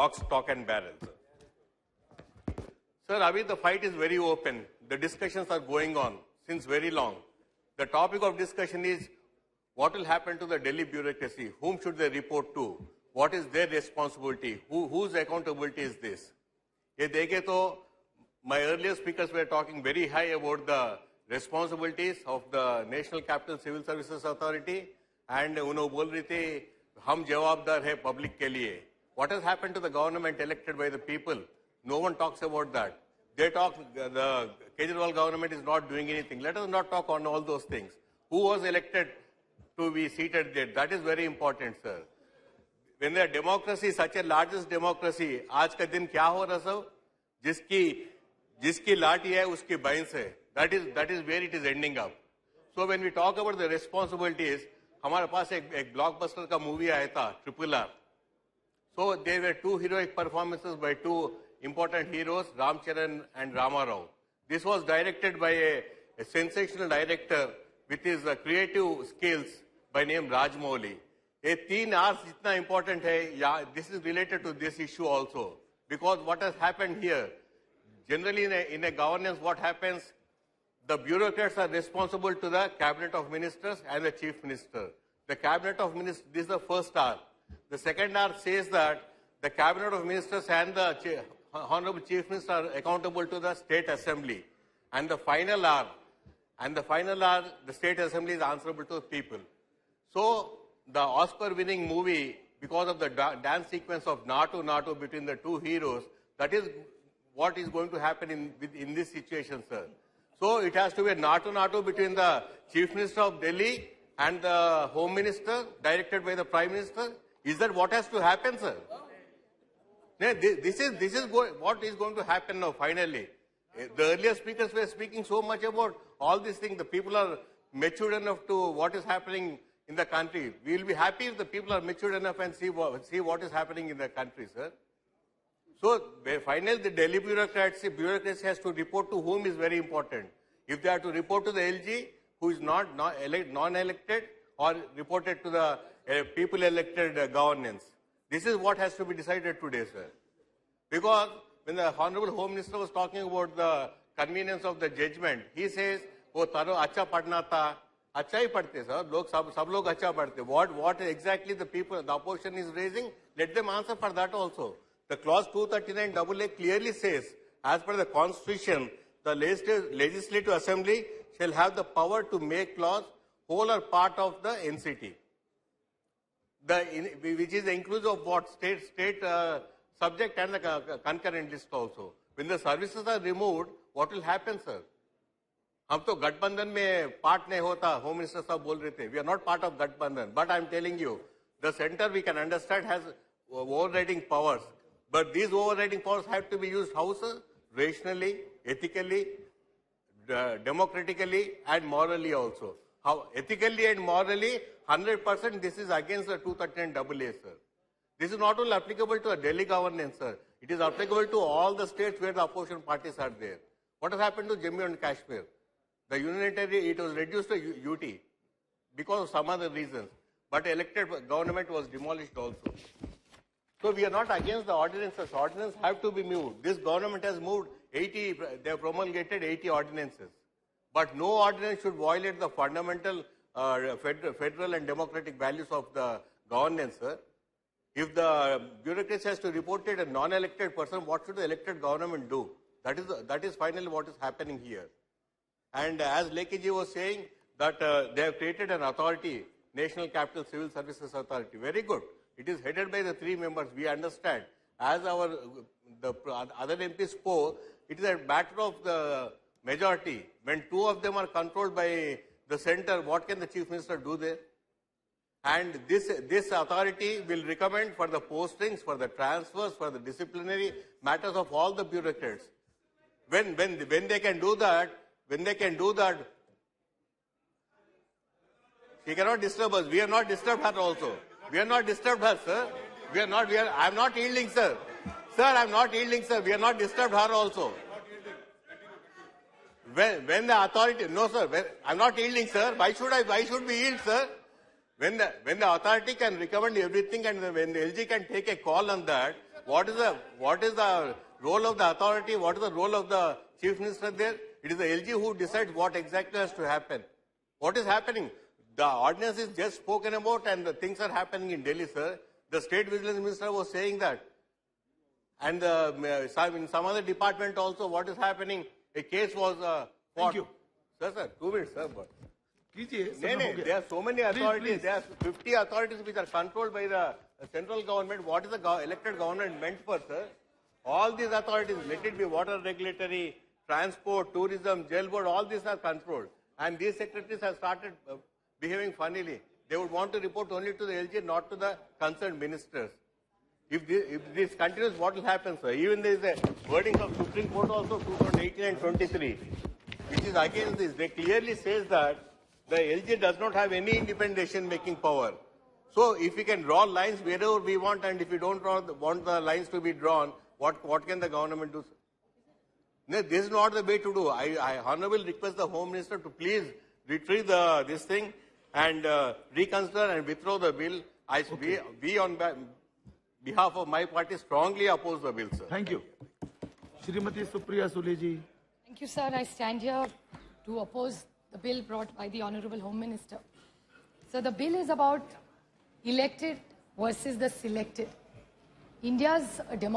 lock, stock and barrel. Sir, Abhi, the fight is very open. The discussions are going on since very long. The topic of discussion is what will happen to the Delhi bureaucracy? Whom should they report to? What is their responsibility? Whose accountability is this? Ye dekhe to, my earlier speakers were talking very high about the responsibilities of the National Capital Civil Services Authority, and उन्होंने बोल रही थी हम जवाबदार है public के लिए. What has happened to the government elected by the people? No one talks about that. They talk, the Kejriwal government is not doing anything. Let us not talk on all those things. Who was elected to be seated there? That is very important, sir. When the democracy, such a largest democracy, आज का दिन क्या हो रहा सब? जिसकी लाठी है उसकी बैंस है. That is where it is ending up. So when we talk about the responsibilities, हमारे पास एक blockbuster का movie आया था, RRR. So there were two heroic performances by two important heroes, Charan and Rao. This was directed by a sensational director with his creative skills by name Rajamouli. A 3 hours jitna important hai, yeah, this is related to this issue also. Because what has happened here, generally in a governance, what happens, the bureaucrats are responsible to the cabinet of ministers and the chief minister. The cabinet of ministers, this is the first hour. The second hour says that the cabinet of ministers and the honorable chief minister are accountable to the state assembly. And the final hour, the state assembly is answerable to the people. So the Oscar-winning movie, because of the dance sequence of Natu between the two heroes, that is what is going to happen in this situation, sir. So it has to be a Natu between the chief minister of Delhi and the home minister, directed by the prime minister. Is that what has to happen, sir? This is what is going to happen now, finally. The earlier speakers were speaking so much about all these things. The people are matured enough to what is happening in the country. We will be happy if the people are matured enough and see what is happening in the country, sir. So, finally, the Delhi bureaucracy has to report to whom is very important. If they are to report to the LG, who is non-elected, or reported to the people-elected governance. This is what has to be decided today, sir. Because when the Honorable Home Minister was talking about the convenience of the judgment, he says, "Oh, taro acha padna tha." Acha hi padte, sir. Sab log acha padte. What exactly the opposition is raising? Let them answer for that also. The clause 239AA clearly says, as per the Constitution, the Legislative Assembly shall have the power to make laws whole or part of the NCT. Which is inclusive of what? State subject and the concurrent list also. When the services are removed, what will happen, sir? हम तो गठबंधन में part नहीं होता, Home Minister साहब बोल रहे थे. We are not part of गठबंधन. But I am telling you, the center we can understand has overriding powers. But these overriding powers have to be used how, sir? Rationally, ethically, democratically, and morally also. How ethically and morally, 100% this is against the 239AA, sir. This is not only applicable to a Delhi governance, sir. It is applicable to all the states where the opposition parties are there. What has happened to Jammu and Kashmir? The unitary, it was reduced to UT because of some other reasons. But elected government was demolished also. So we are not against the ordinances. Ordinances have to be moved. This government has moved 80, they have promulgated 80 ordinances. But no ordinance should violate the fundamental federal and democratic values of the governance, sir. If the bureaucracy has to report it a non-elected person, what should the elected government do? That is finally what is happening here. And as Lekiji was saying, that they have created an authority, National Capital Civil Services Authority. Very good. It is headed by the 3 members. We understand. As the other MPs spoke, it is a matter of the majority. When 2 of them are controlled by the center, what can the Chief Minister do there? And this authority will recommend for the postings, for the transfers, for the disciplinary matters of all the bureaucrats. When they can do that, she cannot disturb us. We have not disturbed her also. We have not disturbed her, sir. I am not yielding, sir. Sir, I am not yielding, sir. We have not disturbed her also. When the authority, no, sir. I am not yielding, sir. Why should we yield, sir? When the authority can recommend everything and when the LG can take a call on that, What is the role of the authority? What is the role of the chief minister there? It is the LG who decides what exactly has to happen. What is happening? The ordinance is just spoken about and the things are happening in Delhi, sir. The state vigilance minister was saying that. And in some other department also, what is happening? A case was fought. Thank you. Sir, 2 minutes, sir. But कीजिए there are so many authorities. please. There are 50 authorities which are controlled by the central government. What is the elected government meant for, sir? All these authorities, let it be water regulatory, transport, tourism, jail board, all these are controlled. And these secretaries have started behaving funnily. They would want to report only to the LG, not to the concerned ministers. If this continues, what will happen, sir? Even there is a wording of Supreme Court also, 2018 and 23, which is against this. They clearly says that the LG does not have any independent decision-making power. So if we can draw lines wherever we want, and if we don't want the lines to be drawn, what can the government do? No, this is not the way to do. I honorably request the Home Minister to please retrieve this thing and reconsider and withdraw the bill. We on behalf of my party strongly oppose the bill, sir. Thank you. Shrimati Supriya Sule ji. Thank you, sir. I stand here to oppose the bill brought by the Honorable Home Minister. So the bill is about elected versus the selected. India's democracy